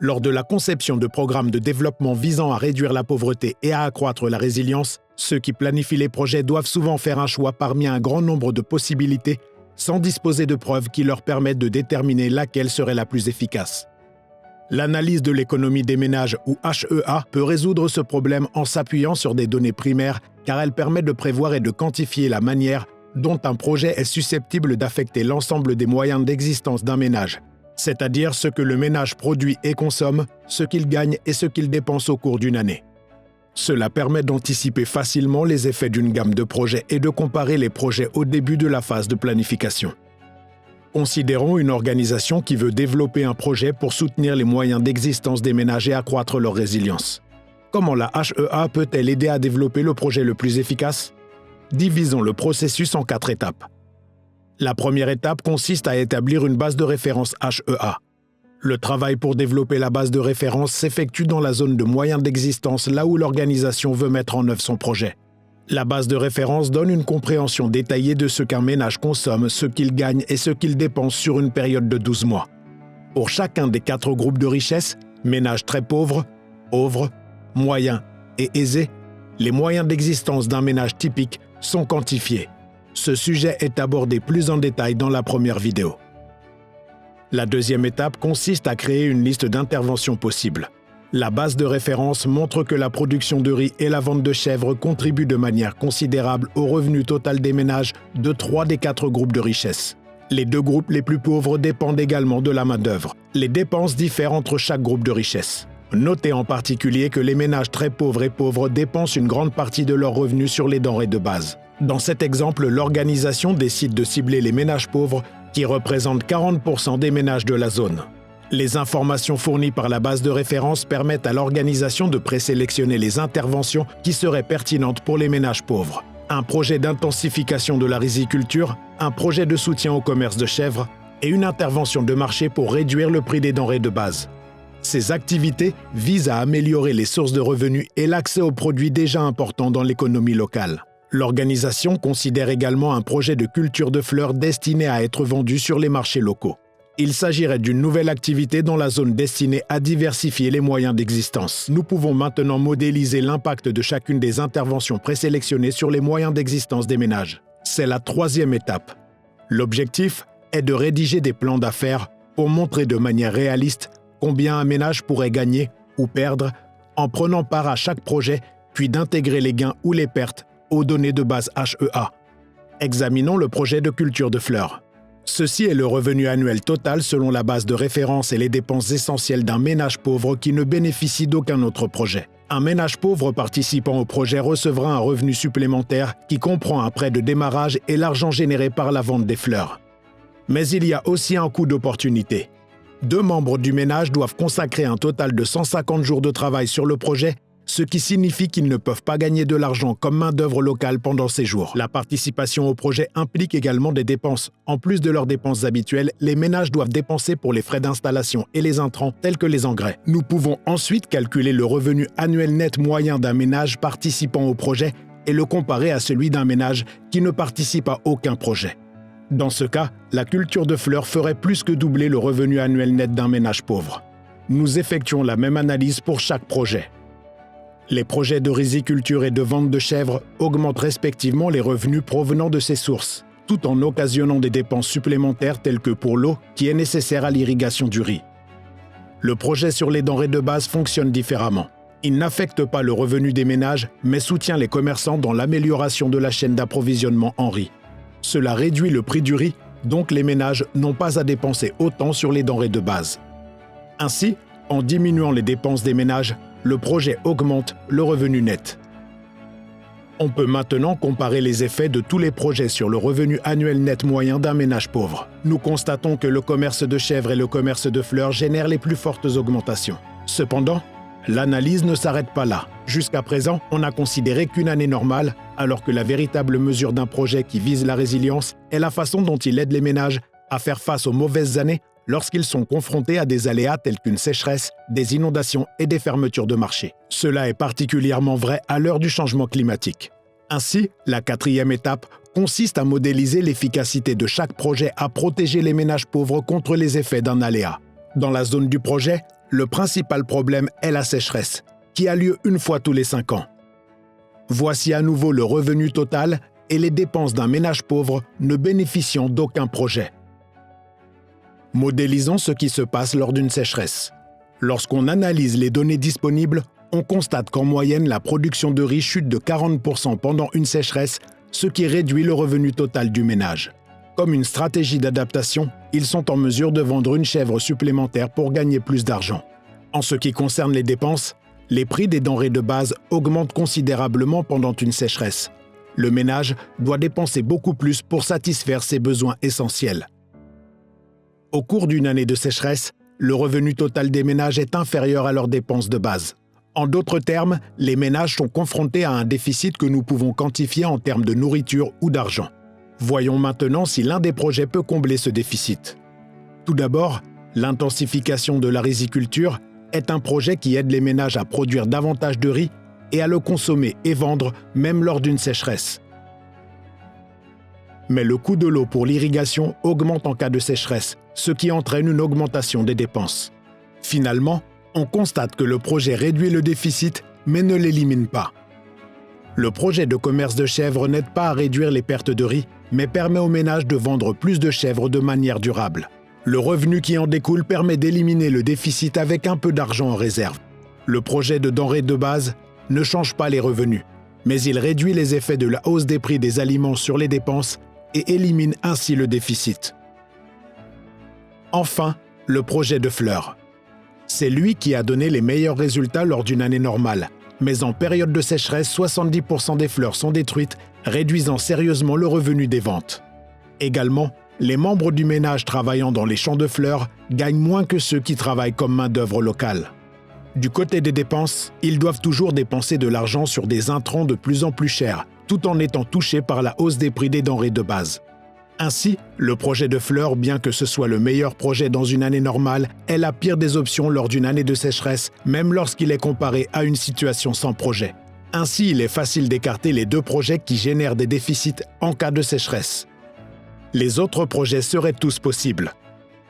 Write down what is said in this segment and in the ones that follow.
Lors de la conception de programmes de développement visant à réduire la pauvreté et à accroître la résilience, ceux qui planifient les projets doivent souvent faire un choix parmi un grand nombre de possibilités sans disposer de preuves qui leur permettent de déterminer laquelle serait la plus efficace. L'analyse de l'économie des ménages ou HEA peut résoudre ce problème en s'appuyant sur des données primaires car elle permet de prévoir et de quantifier la manière dont un projet est susceptible d'affecter l'ensemble des moyens d'existence d'un ménage, c'est-à-dire ce que le ménage produit et consomme, ce qu'il gagne et ce qu'il dépense au cours d'une année. Cela permet d'anticiper facilement les effets d'une gamme de projets et de comparer les projets au début de la phase de planification. Considérons une organisation qui veut développer un projet pour soutenir les moyens d'existence des ménages et accroître leur résilience. Comment la HEA peut-elle aider à développer le projet le plus efficace ? Divisons le processus en 4 étapes. La première étape consiste à établir une base de référence HEA. Le travail pour développer la base de référence s'effectue dans la zone de moyens d'existence là où l'organisation veut mettre en œuvre son projet. La base de référence donne une compréhension détaillée de ce qu'un ménage consomme, ce qu'il gagne et ce qu'il dépense sur une période de 12 mois. Pour chacun des 4 groupes de richesses, ménages très pauvres, pauvres, moyens et aisés, les moyens d'existence d'un ménage typique sont quantifiés. Ce sujet est abordé plus en détail dans la première vidéo. La deuxième étape consiste à créer une liste d'interventions possibles. La base de référence montre que la production de riz et la vente de chèvres contribuent de manière considérable au revenu total des ménages de 3 des 4 groupes de richesse. Les 2 groupes les plus pauvres dépendent également de la main-d'œuvre. Les dépenses diffèrent entre chaque groupe de richesse. Notez en particulier que les ménages très pauvres et pauvres dépensent une grande partie de leurs revenus sur les denrées de base. Dans cet exemple, l'organisation décide de cibler les ménages pauvres qui représentent 40% des ménages de la zone. Les informations fournies par la base de référence permettent à l'organisation de présélectionner les interventions qui seraient pertinentes pour les ménages pauvres. Un projet d'intensification de la riziculture, un projet de soutien au commerce de chèvres et une intervention de marché pour réduire le prix des denrées de base. Ces activités visent à améliorer les sources de revenus et l'accès aux produits déjà importants dans l'économie locale. L'organisation considère également un projet de culture de fleurs destiné à être vendu sur les marchés locaux. Il s'agirait d'une nouvelle activité dans la zone destinée à diversifier les moyens d'existence. Nous pouvons maintenant modéliser l'impact de chacune des interventions présélectionnées sur les moyens d'existence des ménages. C'est la troisième étape. L'objectif est de rédiger des plans d'affaires pour montrer de manière réaliste combien un ménage pourrait gagner ou perdre en prenant part à chaque projet, puis d'intégrer les gains ou les pertes aux données de base HEA. Examinons le projet de culture de fleurs. Ceci est le revenu annuel total selon la base de référence et les dépenses essentielles d'un ménage pauvre qui ne bénéficie d'aucun autre projet. Un ménage pauvre participant au projet recevra un revenu supplémentaire qui comprend un prêt de démarrage et l'argent généré par la vente des fleurs. Mais il y a aussi un coût d'opportunité. 2 membres du ménage doivent consacrer un total de 150 jours de travail sur le projet, ce qui signifie qu'ils ne peuvent pas gagner de l'argent comme main-d'œuvre locale pendant ces jours. La participation au projet implique également des dépenses. En plus de leurs dépenses habituelles, les ménages doivent dépenser pour les frais d'installation et les intrants tels que les engrais. Nous pouvons ensuite calculer le revenu annuel net moyen d'un ménage participant au projet et le comparer à celui d'un ménage qui ne participe à aucun projet. Dans ce cas, la culture de fleurs ferait plus que doubler le revenu annuel net d'un ménage pauvre. Nous effectuons la même analyse pour chaque projet. Les projets de riziculture et de vente de chèvres augmentent respectivement les revenus provenant de ces sources, tout en occasionnant des dépenses supplémentaires telles que pour l'eau qui est nécessaire à l'irrigation du riz. Le projet sur les denrées de base fonctionne différemment. Il n'affecte pas le revenu des ménages, mais soutient les commerçants dans l'amélioration de la chaîne d'approvisionnement en riz. Cela réduit le prix du riz, donc les ménages n'ont pas à dépenser autant sur les denrées de base. Ainsi, en diminuant les dépenses des ménages, le projet augmente le revenu net. On peut maintenant comparer les effets de tous les projets sur le revenu annuel net moyen d'un ménage pauvre. Nous constatons que le commerce de chèvres et le commerce de fleurs génèrent les plus fortes augmentations. Cependant, l'analyse ne s'arrête pas là. Jusqu'à présent, on n'a considéré qu'une année normale, alors que la véritable mesure d'un projet qui vise la résilience est la façon dont il aide les ménages à faire face aux mauvaises années lorsqu'ils sont confrontés à des aléas tels qu'une sécheresse, des inondations et des fermetures de marchés. Cela est particulièrement vrai à l'heure du changement climatique. Ainsi, la 4e étape consiste à modéliser l'efficacité de chaque projet à protéger les ménages pauvres contre les effets d'un aléa. Dans la zone du projet, le principal problème est la sécheresse, qui a lieu une fois tous les 5 ans. Voici à nouveau le revenu total et les dépenses d'un ménage pauvre ne bénéficiant d'aucun projet. Modélisons ce qui se passe lors d'une sécheresse. Lorsqu'on analyse les données disponibles, on constate qu'en moyenne, la production de riz chute de 40% pendant une sécheresse, ce qui réduit le revenu total du ménage. Comme une stratégie d'adaptation, ils sont en mesure de vendre une chèvre supplémentaire pour gagner plus d'argent. En ce qui concerne les dépenses, les prix des denrées de base augmentent considérablement pendant une sécheresse. Le ménage doit dépenser beaucoup plus pour satisfaire ses besoins essentiels. Au cours d'une année de sécheresse, le revenu total des ménages est inférieur à leurs dépenses de base. En d'autres termes, les ménages sont confrontés à un déficit que nous pouvons quantifier en termes de nourriture ou d'argent. Voyons maintenant si l'un des projets peut combler ce déficit. Tout d'abord, l'intensification de la riziculture est un projet qui aide les ménages à produire davantage de riz et à le consommer et vendre même lors d'une sécheresse. Mais le coût de l'eau pour l'irrigation augmente en cas de sécheresse, ce qui entraîne une augmentation des dépenses. Finalement, on constate que le projet réduit le déficit, mais ne l'élimine pas. Le projet de commerce de chèvres n'aide pas à réduire les pertes de riz, mais permet aux ménages de vendre plus de chèvres de manière durable. Le revenu qui en découle permet d'éliminer le déficit avec un peu d'argent en réserve. Le projet de denrées de base ne change pas les revenus, mais il réduit les effets de la hausse des prix des aliments sur les dépenses et élimine ainsi le déficit. Enfin, le projet de fleurs. C'est lui qui a donné les meilleurs résultats lors d'une année normale, mais en période de sécheresse, 70% des fleurs sont détruites, réduisant sérieusement le revenu des ventes. Également, les membres du ménage travaillant dans les champs de fleurs gagnent moins que ceux qui travaillent comme main-d'œuvre locale. Du côté des dépenses, ils doivent toujours dépenser de l'argent sur des intrants de plus en plus chers, tout en étant touchés par la hausse des prix des denrées de base. Ainsi, le projet de fleurs, bien que ce soit le meilleur projet dans une année normale, est la pire des options lors d'une année de sécheresse, même lorsqu'il est comparé à une situation sans projet. Ainsi, il est facile d'écarter les deux projets qui génèrent des déficits en cas de sécheresse. Les autres projets seraient tous possibles.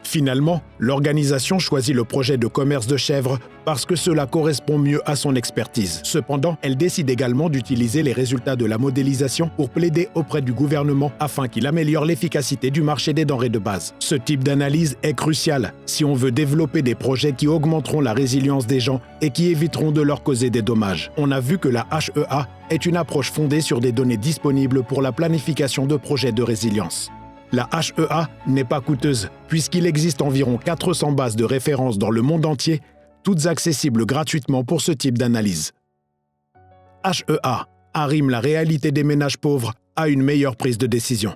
Finalement, l'organisation choisit le projet de commerce de chèvres parce que cela correspond mieux à son expertise. Cependant, elle décide également d'utiliser les résultats de la modélisation pour plaider auprès du gouvernement afin qu'il améliore l'efficacité du marché des denrées de base. Ce type d'analyse est crucial si on veut développer des projets qui augmenteront la résilience des gens et qui éviteront de leur causer des dommages. On a vu que la HEA est une approche fondée sur des données disponibles pour la planification de projets de résilience. La HEA n'est pas coûteuse, puisqu'il existe environ 400 bases de référence dans le monde entier, toutes accessibles gratuitement pour ce type d'analyse. HEA arrime la réalité des ménages pauvres à une meilleure prise de décision.